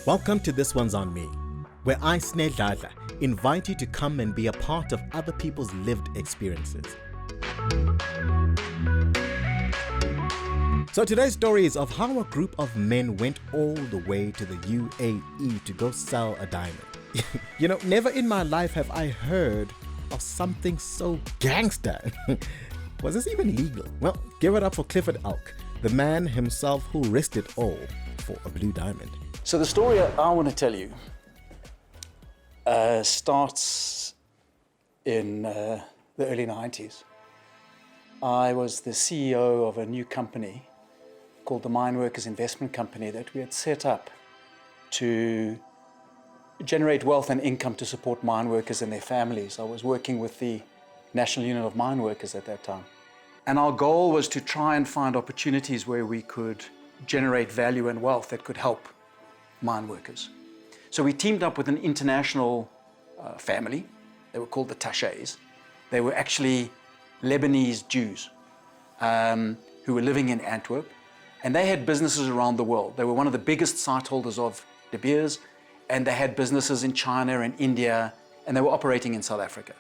Welcome to This One's on Me, where I, Snedladla, invite you to come and be a part of other people's lived experiences. So today's story is of how a group of men went all the way to the UAE to go sell a diamond. You know, never in my life have I heard of something so gangster. Was this even legal? Well, give it up for Clifford, the man himself who risked it all for a blue diamond. So the story I want to tell you starts in the early 90s. I was the CEO of a new company called the Mine Workers Investment Company that we had set up to generate wealth and income to support mine workers and their families. I was working with the National Union of Mine Workers at that time. And our goal was to try and find opportunities where we could generate value and wealth that could help mine workers. So we teamed up with an international family. They were called the Tashays. They were actually Lebanese Jews who were living in Antwerp, and they had businesses around the world. They were one of the biggest site holders of De Beers, and they had businesses in China and India, and they were operating in South Africa.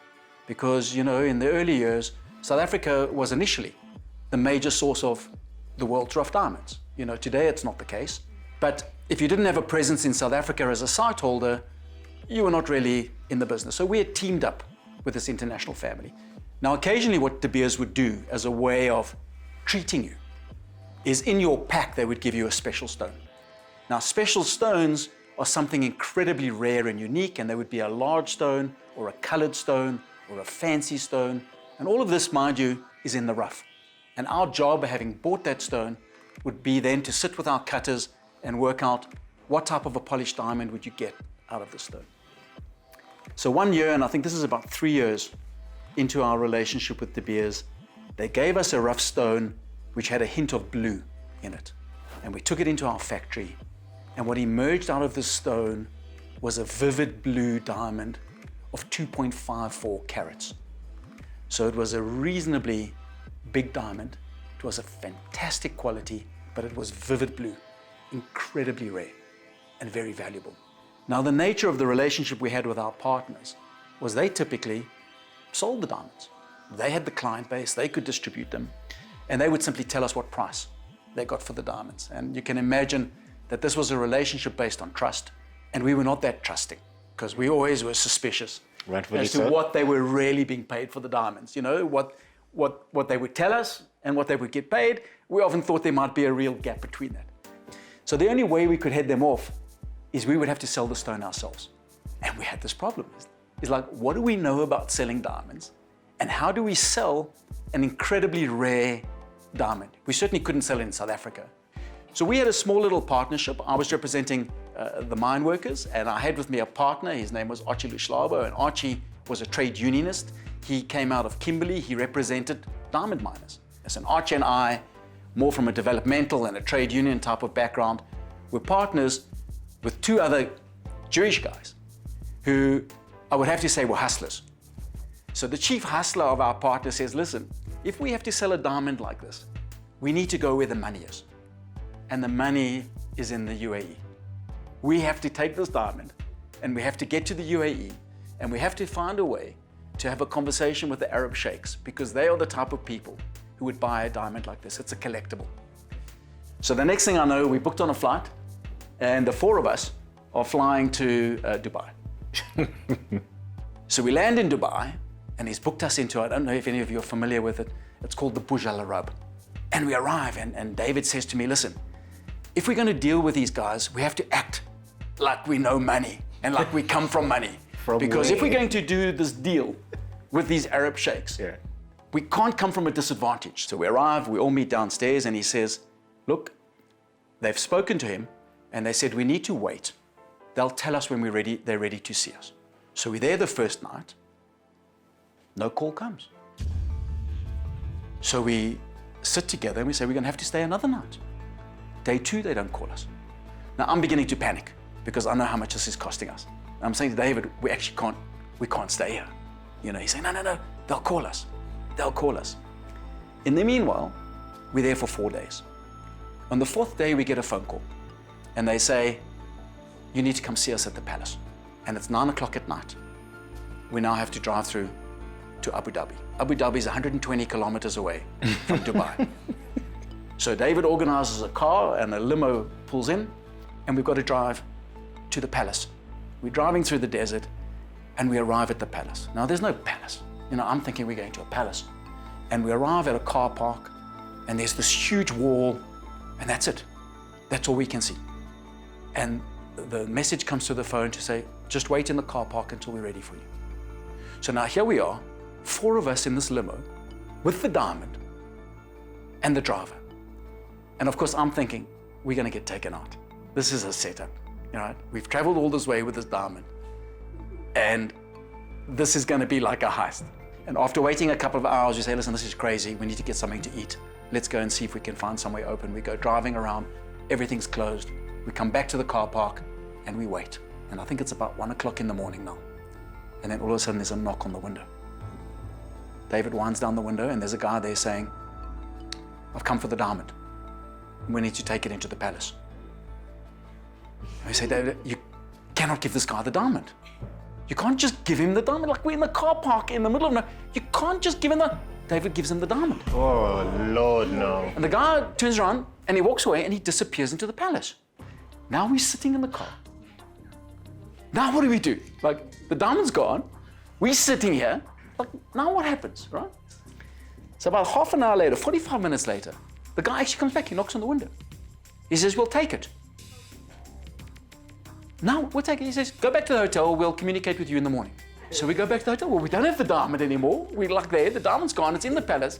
Because, you know, in the early years, South Africa was initially the major source of the world's rough diamonds. You know, today it's not the case. But if you didn't have a presence in South Africa as a site holder, you were not really in the business. So we had teamed up with this international family. Now, occasionally what De Beers would do as a way of treating you is in your pack, they would give you a special stone. Now, special stones are something incredibly rare and unique, and they would be a large stone or a colored stone or a fancy stone. And all of this, mind you, is in the rough. And our job, having bought that stone, would be then to sit with our cutters and work out what type of a polished diamond would you get out of the stone. So 1 year, and I think this is about 3 years into our relationship with De Beers, they gave us a rough stone which had a hint of blue in it. And we took it into our factory, and what emerged out of this stone was a vivid blue diamond of 2.54 carats. So it was a reasonably big diamond. It was a fantastic quality, but it was vivid blue. Incredibly rare and very valuable. Now, the nature of the relationship we had with our partners was they typically sold the diamonds. They had the client base, they could distribute them, and they would simply tell us what price they got for the diamonds. And you can imagine that this was a relationship based on trust, and we were not that trusting because we always were suspicious as to what they were really being paid for the diamonds. You know, what they would tell us and what they would get paid. We often thought there might be a real gap between that. So the only way we could head them off is we would have to sell the stone ourselves. And we had this problem. It's like, what do we know about selling diamonds? And how do we sell an incredibly rare diamond? We certainly couldn't sell it in South Africa. So we had a small little partnership. I was representing the mine workers, and I had with me a partner. His name was Archie Lushlabo, and Archie was a trade unionist. He came out of Kimberley. He represented diamond miners. And Archie and I, more from a developmental and a trade union type of background, were partners with two other Jewish guys who I would have to say were hustlers. So the chief hustler of our partner says, listen, if we have to sell a diamond like this, we need to go where the money is. And the money is in the UAE. We have to take this diamond and we have to get to the UAE, and we have to find a way to have a conversation with the Arab sheikhs, because they are the type of people who would buy a diamond like this. It's a collectible. So the next thing I know, we booked on a flight, and the four of us are flying to Dubai. So we land in Dubai, and he's booked us into, I don't know if any of you are familiar with it, it's called the Burj Al Arab. And we arrive, and David says to me, listen, if we're going to deal with these guys, we have to act like we know money and like we come from money. Because if we're going to do this deal with these Arab sheikhs, we can't come from a disadvantage. So we arrive, we all meet downstairs, and he says, look, they've spoken to him, and they said, we need to wait. They'll tell us when they're ready to see us. So we're there the first night. No call comes. So we sit together and we say, we're going to have to stay another night. Day 2, they don't call us. Now I'm beginning to panic because I know how much this is costing us. I'm saying to David, we can't stay here. You know, he's saying, no, they'll call us. They'll call us. In the meanwhile, we're there for 4 days. On the 4th day, we get a phone call, and they say, you need to come see us at the palace. And it's 9 o'clock at night. We now have to drive through to Abu Dhabi. Abu Dhabi is 120 kilometers away from Dubai. So David organizes a car and a limo pulls in, and we've got to drive to the palace. We're driving through the desert, and we arrive at the palace. Now, there's no palace. I'm thinking we're going to a palace. And we arrive at a car park, and there's this huge wall, and that's it. That's all we can see. And the message comes to the phone to say, just wait in the car park until we're ready for you. So now here we are, 4 of us in this limo with the diamond and the driver. And of course, I'm thinking, we're going to get taken out. This is a setup. We've traveled all this way with this diamond, and this is going to be like a heist. And after waiting a couple of hours, you say, listen, this is crazy. We need to get something to eat. Let's go and see if we can find somewhere open. We go driving around. Everything's closed. We come back to the car park and we wait. And I think it's about 1 o'clock in the morning now. And then all of a sudden there's a knock on the window. David winds down the window and there's a guy there saying, I've come for the diamond. We need to take it into the palace. And we say, David, you cannot give this guy the diamond. You can't just give him the diamond. Like, we're in the car park in the middle of nowhere. You can't just give him the... David gives him the diamond. Oh, Lord, no. And the guy turns around and he walks away and he disappears into the palace. Now we're sitting in the car. Now what do we do? Like, the diamond's gone. We're sitting here. Like, now what happens, right? So about half an hour later, 45 minutes later, the guy actually comes back. He knocks on the window. He says, we'll take it. No, we'll take it. He says, go back to the hotel. We'll communicate with you in the morning. So we go back to the hotel. Well, we don't have the diamond anymore. We're like there. The diamond's gone. It's in the palace.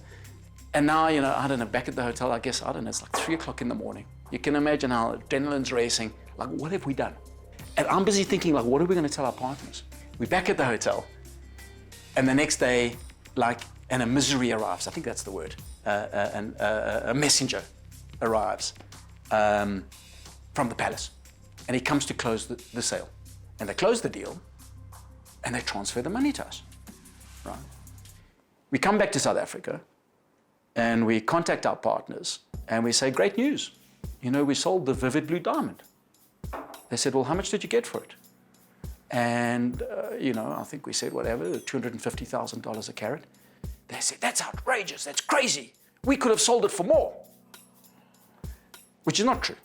And now, I don't know, back at the hotel, I guess, it's like 3 o'clock in the morning. You can imagine how adrenaline's racing. Like, what have we done? And I'm busy thinking, like, what are we going to tell our partners? We're back at the hotel. And the next day, like, and a misery arrives. I think that's the word. A messenger arrives from the palace. And he comes to close the sale. And they close the deal, and they transfer the money to us, right? We come back to South Africa, and we contact our partners, and we say, great news. We sold the vivid blue diamond. They said, well, how much did you get for it? And, I think we said, whatever, $250,000 a carat. They said, that's outrageous, that's crazy. We could have sold it for more, which is not true.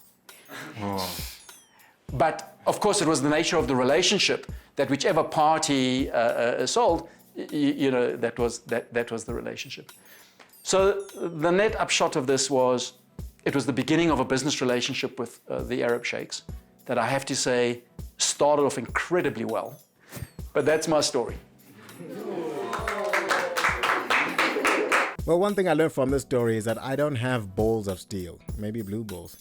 Oh. But of course, it was the nature of the relationship that whichever party sold, that was the relationship. So the net upshot of this was, it was the beginning of a business relationship with the Arab sheikhs that I have to say started off incredibly well. But that's my story. Well, one thing I learned from this story is that I don't have balls of steel, maybe blue balls.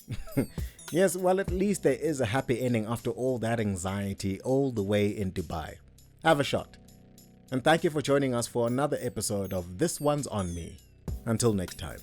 Yes, well, at least there is a happy ending after all that anxiety all the way in Dubai. Have a shot. And thank you for joining us for another episode of This One's on Me. Until next time.